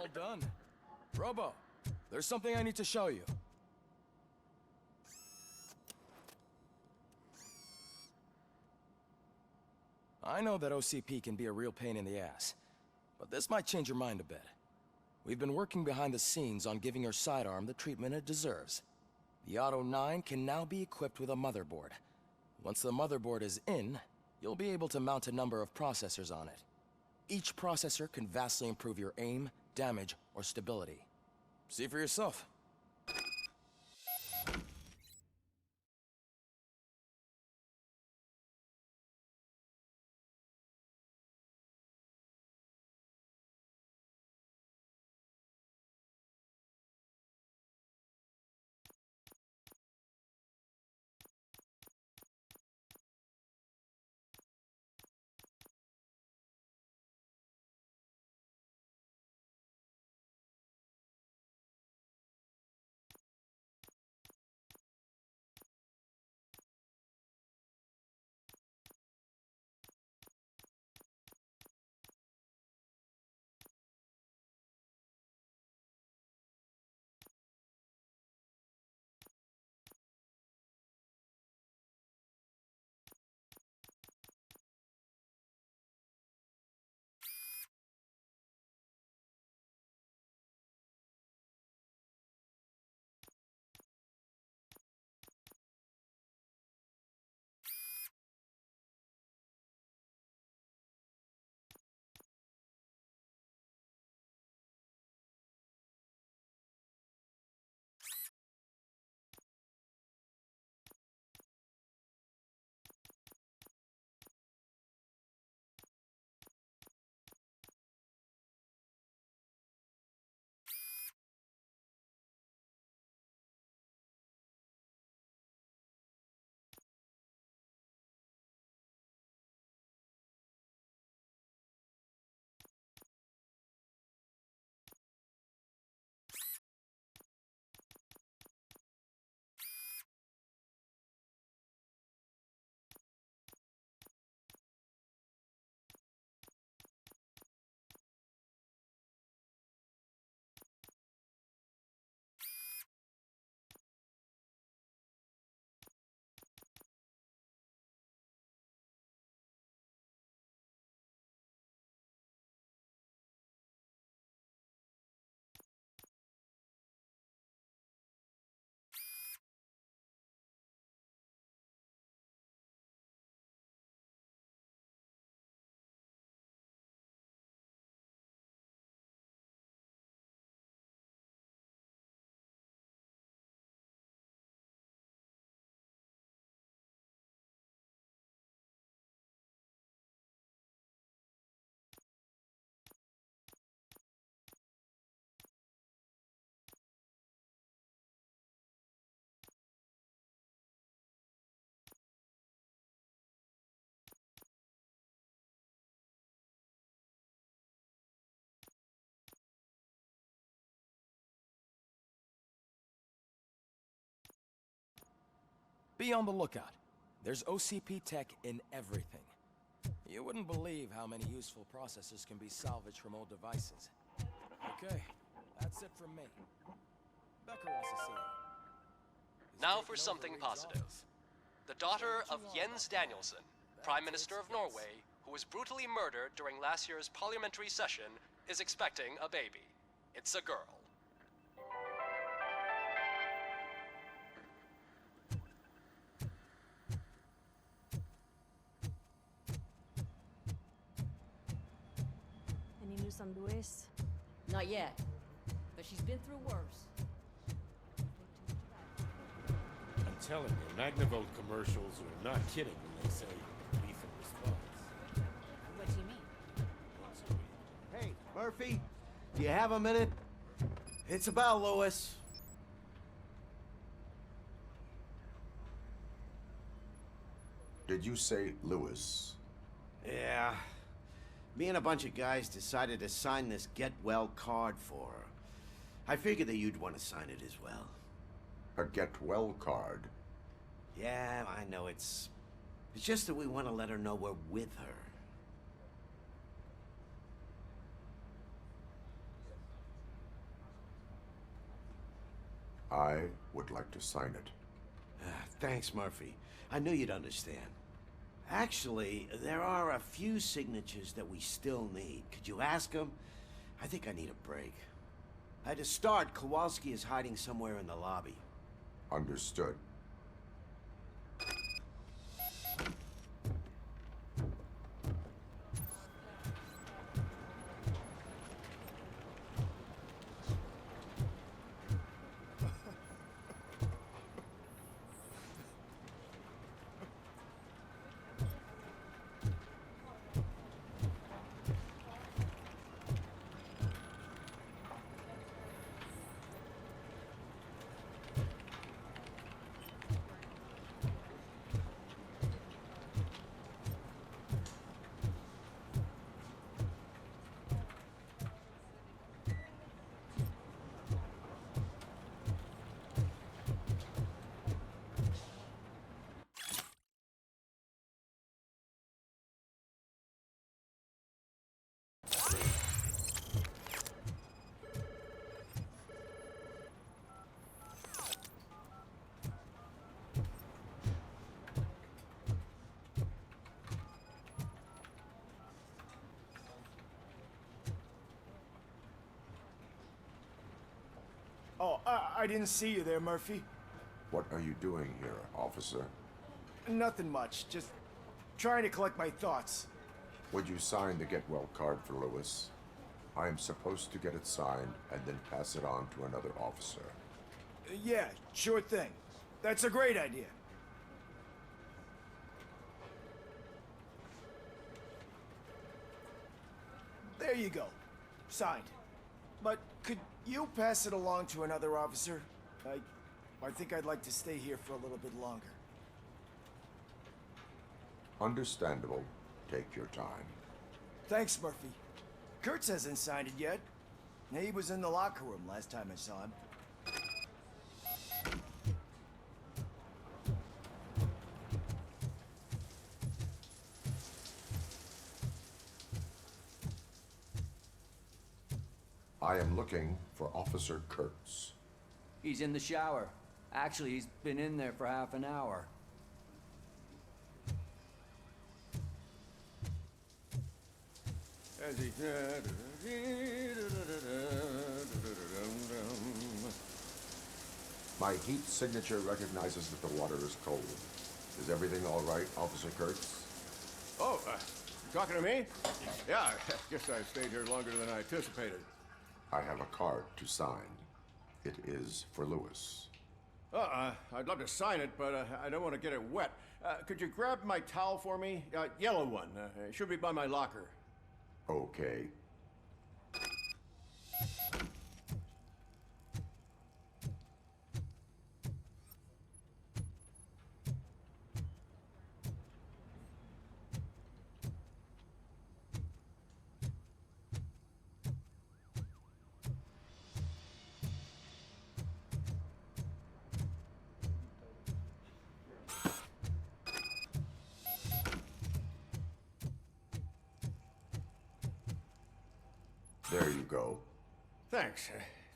All done. Robo, there's something I need to show you. I know that OCP can be a real pain in the ass, but this might change your mind a bit. We've been working behind the scenes on giving your sidearm the treatment it deserves. The Auto 9 can now be equipped with a motherboard. Once the motherboard is in, you'll be able to mount a number of processors on it. Each processor can vastly improve your aim, damage, or stability. See for yourself. Be on the lookout. There's OCP tech in everything. You wouldn't believe how many useful processors can be salvaged from old devices. Okay, that's it from me. Becker wants to see you. Now for something positive. The daughter of Jens Danielson, Prime Minister of Norway, who was brutally murdered during last year's parliamentary session, is expecting a baby. It's a girl. Any news on Luis? Not yet, but she's been through worse. I'm telling you, Magnavolt commercials are not kidding when they say lethal response. What do you mean? Hey, Murphy, do you have a minute? It's about Louis. Did you say Lewis? Yeah. Me and a bunch of guys decided to sign this get well card for her. I figured that you'd want to sign it as well. A get well card? Yeah, I know it's just that we want to let her know we're with her. I would like to sign it. Thanks, Murphy. I knew you'd understand. Actually, there are a few signatures that we still need. Could you ask him? I think I need a break. To start, Kowalski is hiding somewhere in the lobby. Understood. Oh, I didn't see you there, Murphy. What are you doing here, officer? Nothing much, just trying to collect my thoughts. Would you sign the get well card for Lewis? I am supposed to get it signed and then pass it on to another officer. Yeah, sure thing. That's a great idea. There you go. Signed. But could you pass it along to another officer? I think I'd like to stay here for a little bit longer. Understandable. Take your time. Thanks, Murphy. Kurtz hasn't signed it yet. He was in the locker room last time I saw him. I am looking for Officer Kurtz. He's in the shower. Actually, he's been in there for half an hour. My heat signature recognizes that the water is cold. Is everything all right, Officer Kurtz? Oh, you talking to me? Yeah, I guess I stayed here longer than I anticipated. I have a card to sign. It is for Lewis. I'd love to sign it, but I don't want to get it wet. Could you grab my towel for me? Yellow one. It should be by my locker. Okay. There you go. Thanks.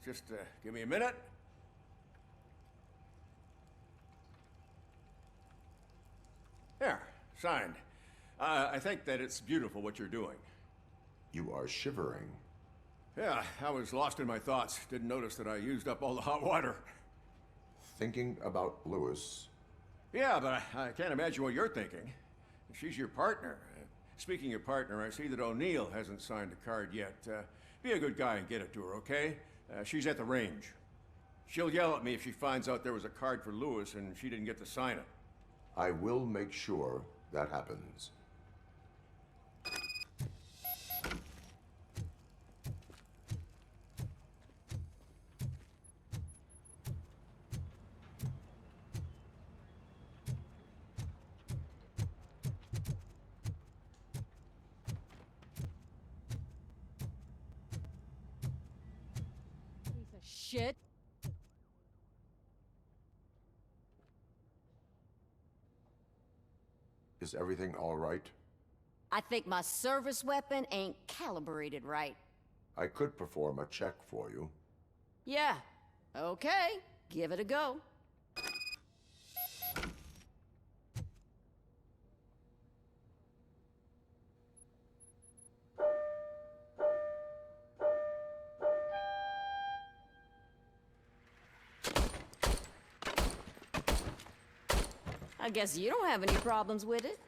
Just give me a minute. There, signed. I think that it's beautiful what you're doing. You are shivering. Yeah, I was lost in my thoughts. Didn't notice that I used up all the hot water. Thinking about Lewis. Yeah, but I can't imagine what you're thinking. She's your partner. Speaking of partner, I see that O'Neill hasn't signed a card yet. Be a good guy and get it to her, okay? She's at the range. She'll yell at me if she finds out there was a card for Lewis and she didn't get to sign it. I will make sure that happens. Piece of shit. Is everything all right? I think my service weapon ain't calibrated right. I could perform a check for you. Yeah, okay. give it a go. I guess you don't have any problems with it.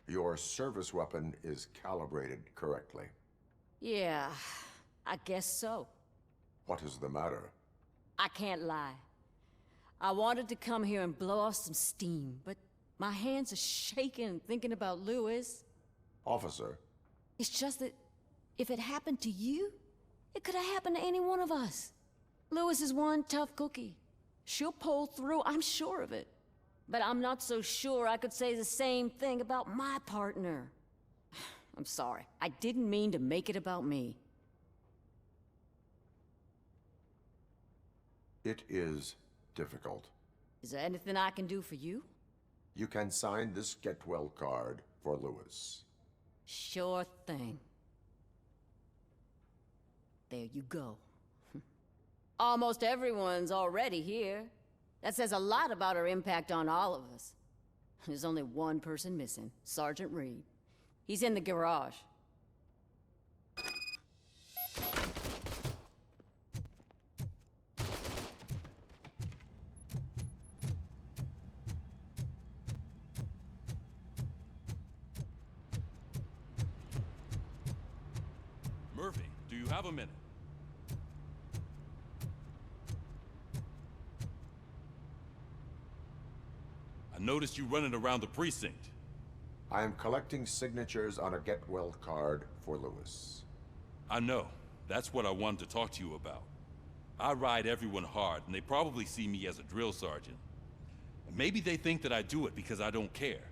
Your service weapon is calibrated correctly. Yeah, I guess so. What is the matter? I can't lie. I wanted to come here and blow off some steam, but my hands are shaking thinking about Lewis. Officer, It's just that if it happened to you, it could have happened to any one of us. Lewis is one tough cookie. She'll pull through, I'm sure of it. But I'm not so sure I could say the same thing about my partner. I'm sorry. I didn't mean to make it about me. it is difficult. Is there anything I can do for you? You can sign this get well card for Lewis. Sure thing. There you go. Almost everyone's already here. That says a lot about her impact on all of us. There's only one person missing, Sergeant Reed. He's in the garage. Murphy, do you have a minute? I noticed you running around the precinct. I am collecting signatures on a get well card for Lewis. I know. That's what I wanted to talk to you about. I ride everyone hard, and they probably see me as a drill sergeant. And maybe they think that I do it because I don't care.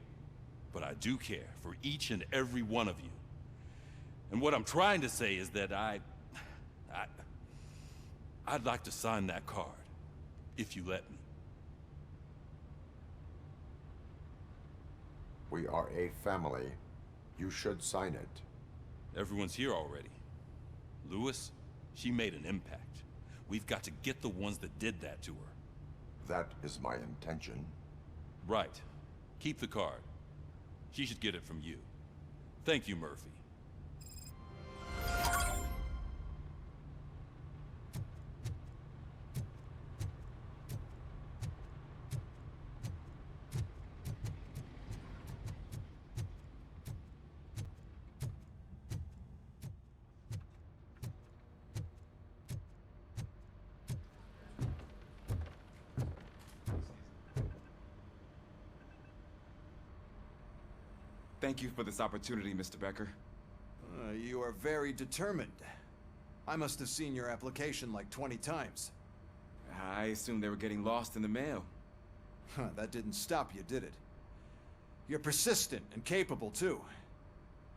But I do care for each and every one of you. And what I'm trying to say is that I'd like to sign that card, if you let me. We are a family. You should sign it. Everyone's here already. Lewis, she made an impact. We've got to get the ones that did that to her. That is my intention. Right. Keep the card. She should get it from you. Thank you, Murphy. Thank you for this opportunity, Mr. Becker. You are very determined. I must have seen your application like 20 times. I assumed they were getting lost in the mail. That didn't stop you, did it? You're persistent and capable, too.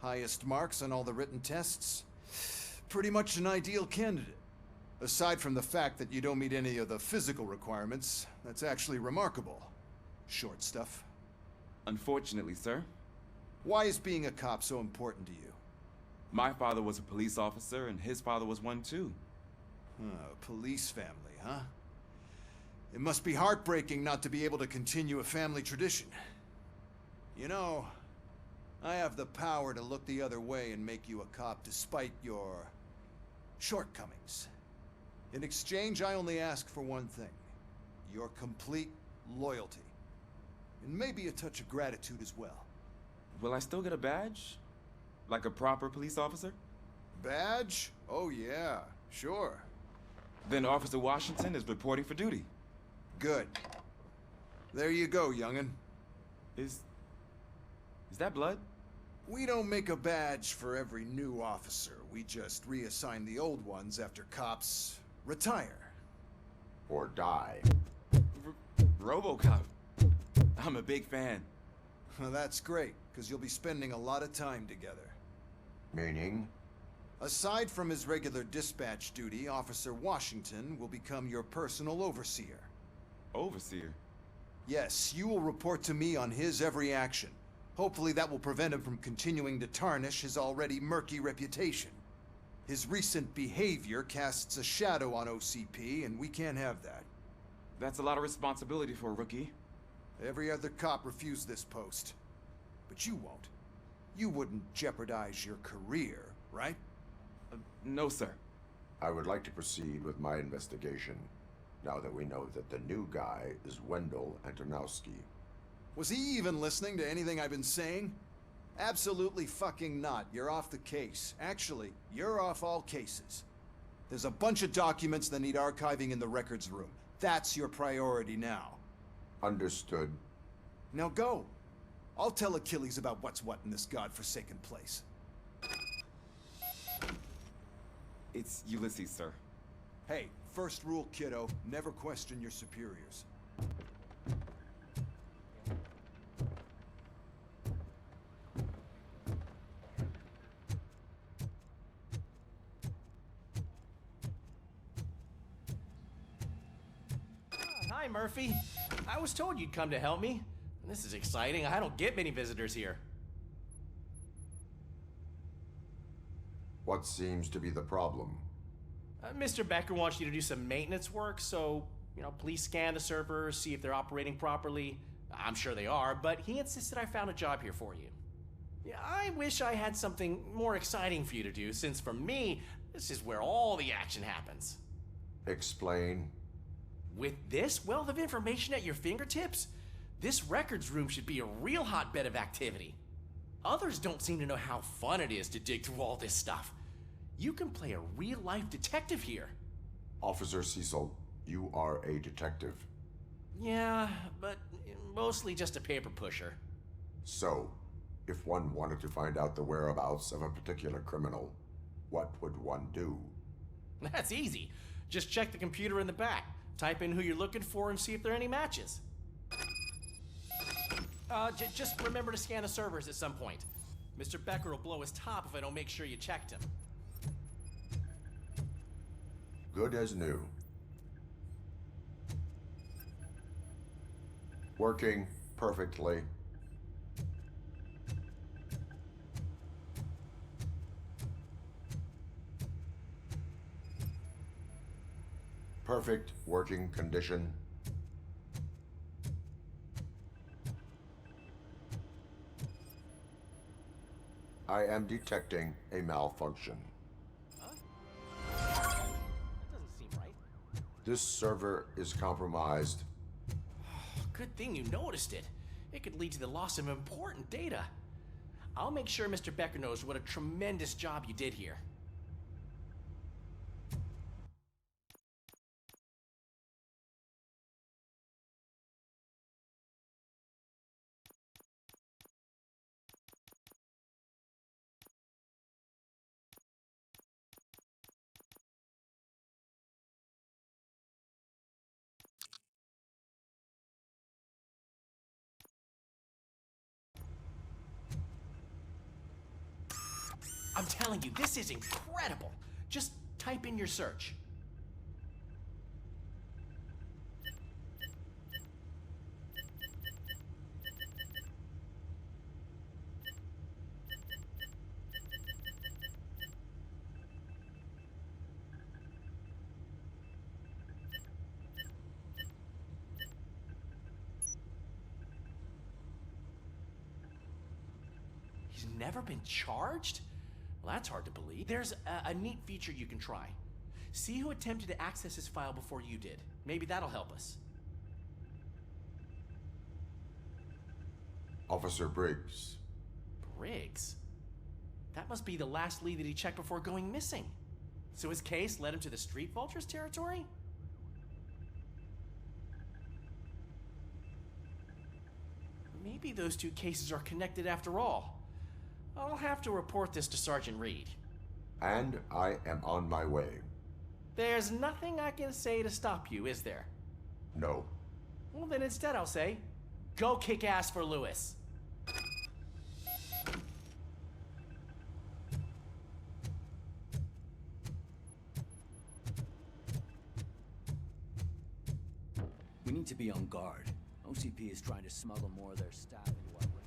Highest marks on all the written tests. Pretty much an ideal candidate. Aside from the fact that you don't meet any of the physical requirements, that's actually remarkable. Short stuff. Unfortunately, sir. Why is being a cop so important to you? My father was a police officer, and his father was one too. Police family, huh? It must be heartbreaking not to be able to continue a family tradition. You know, I have the power to look the other way and make you a cop despite your shortcomings. In exchange, I only ask for one thing. Your complete loyalty. And maybe a touch of gratitude as well. Will I still get a badge? Like a proper police officer? Badge? Oh yeah, sure. Then Officer Washington is reporting for duty. Good. There you go, young'un. Is that blood? We don't make a badge for every new officer. We just reassign the old ones after cops retire. Or die. Robocop. I'm a big fan. Well, that's great, because you'll be spending a lot of time together. Meaning? Aside from his regular dispatch duty, Officer Washington will become your personal overseer. Overseer? Yes, you will report to me on his every action. Hopefully that will prevent him from continuing to tarnish his already murky reputation. His recent behavior casts a shadow on OCP, and we can't have that. That's a lot of responsibility for a rookie. Every other cop refused this post. But you won't. You wouldn't jeopardize your career, right? No, sir. I would like to proceed with my investigation, now that we know that the new guy is Wendell Antonowski. Was he even listening to anything I've been saying? Absolutely fucking not. You're off the case. Actually, you're off all cases. There's a bunch of documents that need archiving in the records room. That's your priority now. Understood. Now go. I'll tell Achilles about what's what in this godforsaken place. It's Ulysses, sir. Hey, first rule, kiddo, never question your superiors. Hi, Murphy. I was told you'd come to help me. This is exciting. I don't get many visitors here. What seems to be the problem? Mr. Becker wants you to do some maintenance work, so, please scan the servers, see if they're operating properly. I'm sure they are, but he insisted I found a job here for you. Yeah, I wish I had something more exciting for you to do, since for me, this is where all the action happens. Explain. With this wealth of information at your fingertips, this records room should be a real hotbed of activity. Others don't seem to know how fun it is to dig through all this stuff. You can play a real-life detective here. Officer Cecil, you are a detective. Yeah, but mostly just a paper pusher. So, if one wanted to find out the whereabouts of a particular criminal, what would one do? That's easy. Just check the computer in the back. Type in who you're looking for and see if there are any matches. Just remember to scan the servers at some point. Mr. Becker will blow his top if I don't make sure you checked him. Good as new. Working perfectly. Perfect working condition. I am detecting a malfunction. That doesn't seem right. This server is compromised. Good thing you noticed it. It could lead to the loss of important data. I'll make sure Mr. Becker knows what a tremendous job you did here. I'm telling you, this is incredible. Just type in your search. He's never been charged? Well, that's hard to believe. There's a neat feature you can try. See who attempted to access his file before you did. Maybe that'll help us. Officer Briggs. Briggs? That must be the last lead that he checked before going missing. So his case led him to the Street Vultures territory? Maybe those two cases are connected after all. I'll have to report this to Sergeant Reed. And I am on my way. There's nothing I can say to stop you, is there? No. Well, then instead I'll say, go kick ass for Lewis. We need to be on guard. OCP is trying to smuggle more of their staff into our